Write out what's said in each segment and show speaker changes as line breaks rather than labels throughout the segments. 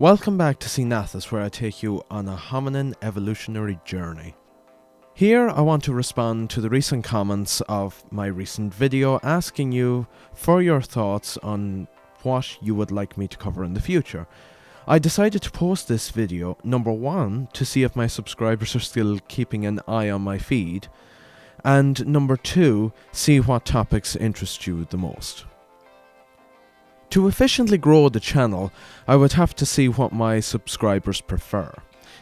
Welcome back to Cnathus, where I take you on a hominin evolutionary journey. Here I want to respond to the recent comments of my recent video asking you for your thoughts on what you would like me to cover in the future. I decided to post this video, number one, to see if my subscribers are still keeping an eye on my feed, and number two, see what topics interest you the most. To efficiently grow the channel, I would have to see what my subscribers prefer.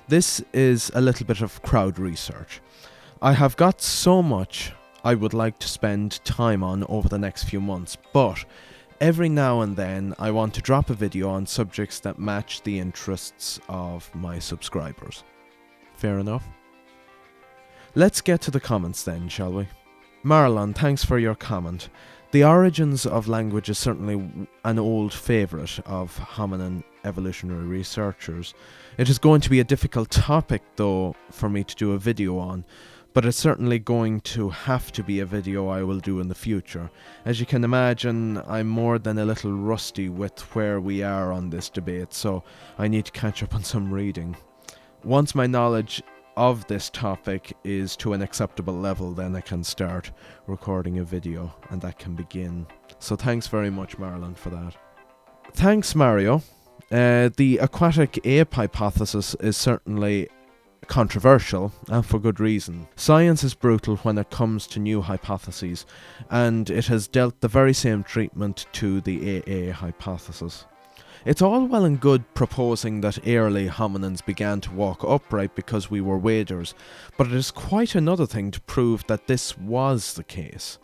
This is a little bit of crowd research. I have got so much I would like to spend time on over the next few months, but every now and then I want to drop a video on subjects that match the interests of my subscribers. Fair enough? Let's get to the comments then, shall we? Marlon, thanks for your comment. The origins of language is certainly an old favourite of hominin evolutionary researchers. It is going to be a difficult topic though for me to do a video on, but it's certainly going to have to be a video I will do in the future. As you can imagine, I'm more than a little rusty with where we are on this debate, so I need to catch up on some reading. Once my knowledge of this topic is to an acceptable level, then I can start recording a video and that can begin. So thanks very much, Marlon, for that. Thanks, Mario. The Aquatic Ape Hypothesis is certainly controversial, and for good reason. Science is brutal when it comes to new hypotheses, and it has dealt the very same treatment to the AA hypothesis. It's all well and good proposing that early hominins began to walk upright because we were waders, but it is quite another thing to prove that this was the case.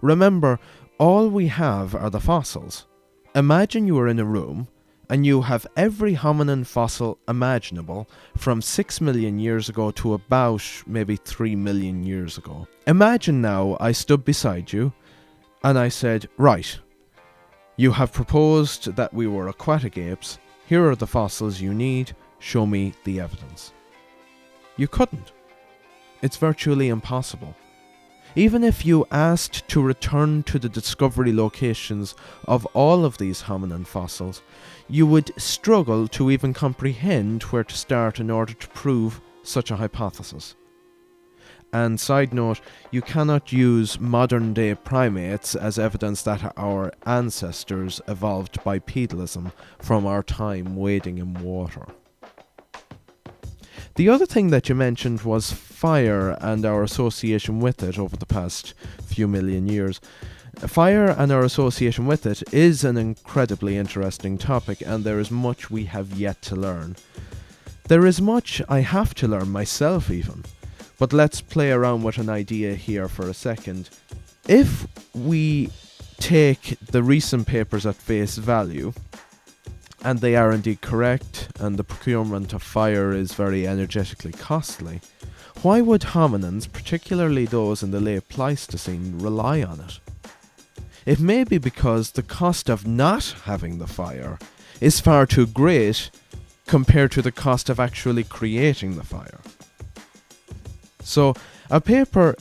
Remember, all we have are the fossils. Imagine you are in a room and you have every hominin fossil imaginable from 6 million years ago to about maybe 3 million years ago. Imagine now I stood beside you and I said, right, you have proposed that we were aquatic apes. Here are the fossils you need. Show me the evidence. You couldn't. It's virtually impossible. Even if you asked to return to the discovery locations of all of these hominin fossils, you would struggle to even comprehend where to start in order to prove such a hypothesis. And side note, you cannot use modern day primates as evidence that our ancestors evolved bipedalism from our time wading in water. The other thing that you mentioned was fire and our association with it over the past few million years. Fire and our association with it is an incredibly interesting topic, and there is much we have yet to learn. There is much I have to learn myself even. But let's play around with an idea here for a second. If we take the recent papers at face value, and they are indeed correct, and the procurement of fire is very energetically costly, why would hominins, particularly those in the late Pleistocene, rely on it? It may be because the cost of not having the fire is far too great compared to the cost of actually creating the fire. So, a paper,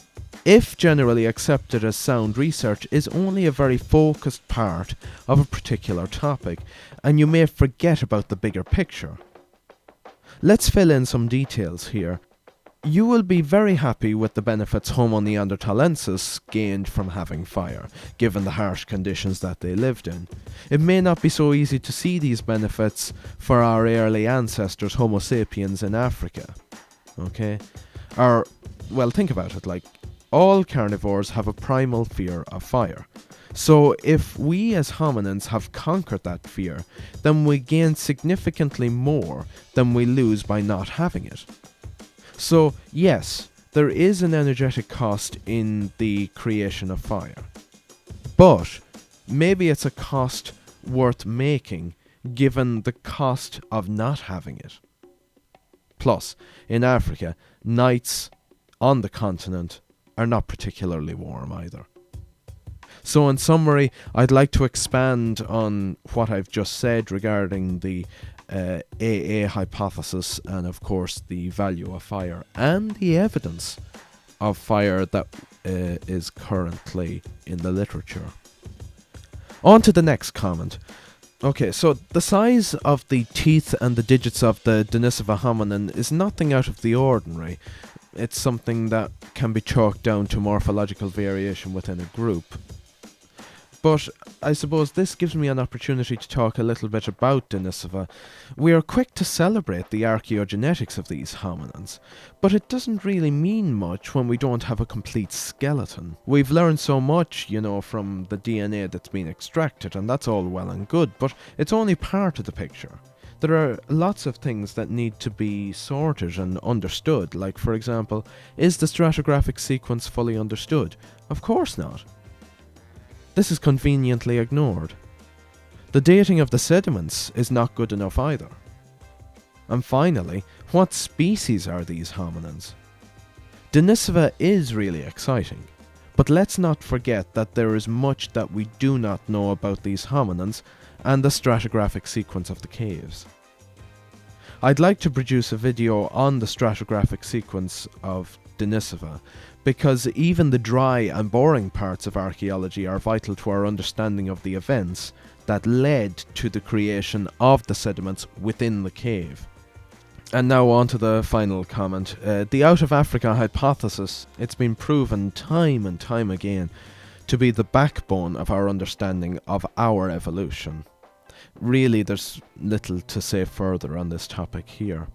if generally accepted as sound research, is only a very focused part of a particular topic, and you may forget about the bigger picture. Let's fill in some details here. You will be very happy with the benefits Homo neanderthalensis gained from having fire, given the harsh conditions that they lived in. It may not be so easy to see these benefits for our early ancestors, Homo sapiens in Africa. Okay? Well, think about it, like, all carnivores have a primal fear of fire. So if we as hominins have conquered that fear, then we gain significantly more than we lose by not having it. So yes, there is an energetic cost in the creation of fire. But maybe it's a cost worth making given the cost of not having it. Plus, in Africa, nights on the continent are not particularly warm either. So in summary, I'd like to expand on what I've just said regarding the AA hypothesis and of course the value of fire and the evidence of fire that is currently in the literature. On to the next comment. Okay, so the size of the teeth and the digits of the Denisova hominin is nothing out of the ordinary. It's something that can be chalked down to morphological variation within a group. But I suppose this gives me an opportunity to talk a little bit about Denisova. We are quick to celebrate the archaeogenetics of these hominins, but it doesn't really mean much when we don't have a complete skeleton. We've learned so much, from the DNA that's been extracted, and that's all well and good, but it's only part of the picture. There are lots of things that need to be sorted and understood, like, for example, is the stratigraphic sequence fully understood? Of course not. This is conveniently ignored. The dating of the sediments is not good enough either. And finally, what species are these hominins? Denisova is really exciting, but let's not forget that there is much that we do not know about these hominins and the stratigraphic sequence of the caves. I'd like to produce a video on the stratigraphic sequence of Denisova, because even the dry and boring parts of archaeology are vital to our understanding of the events that led to the creation of the sediments within the cave. And now on to the final comment. The Out of Africa hypothesis, it's been proven time and time again to be the backbone of our understanding of our evolution. Really, there's little to say further on this topic here.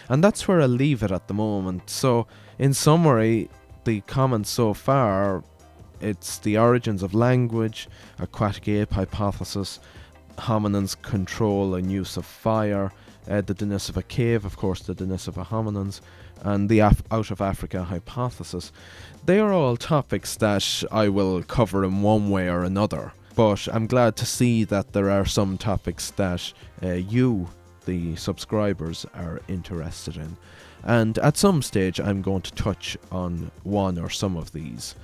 And that's where I'll leave it at the moment. So, in summary, the comments so far, it's the origins of language, Aquatic Ape Hypothesis, hominins' control and use of fire, the Denisova cave, of course, the Denisova hominins, and the Out of Africa hypothesis. They are all topics that I will cover in one way or another, but I'm glad to see that there are some topics that you, the subscribers, are interested in. And at some stage I'm going to touch on one or some of these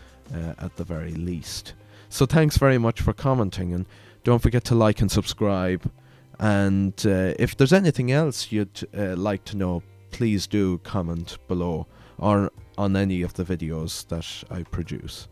at the very least. So thanks very much for commenting, and don't forget to like and subscribe. And if there's anything else you'd like to know, please do comment below or on any of the videos that I produce.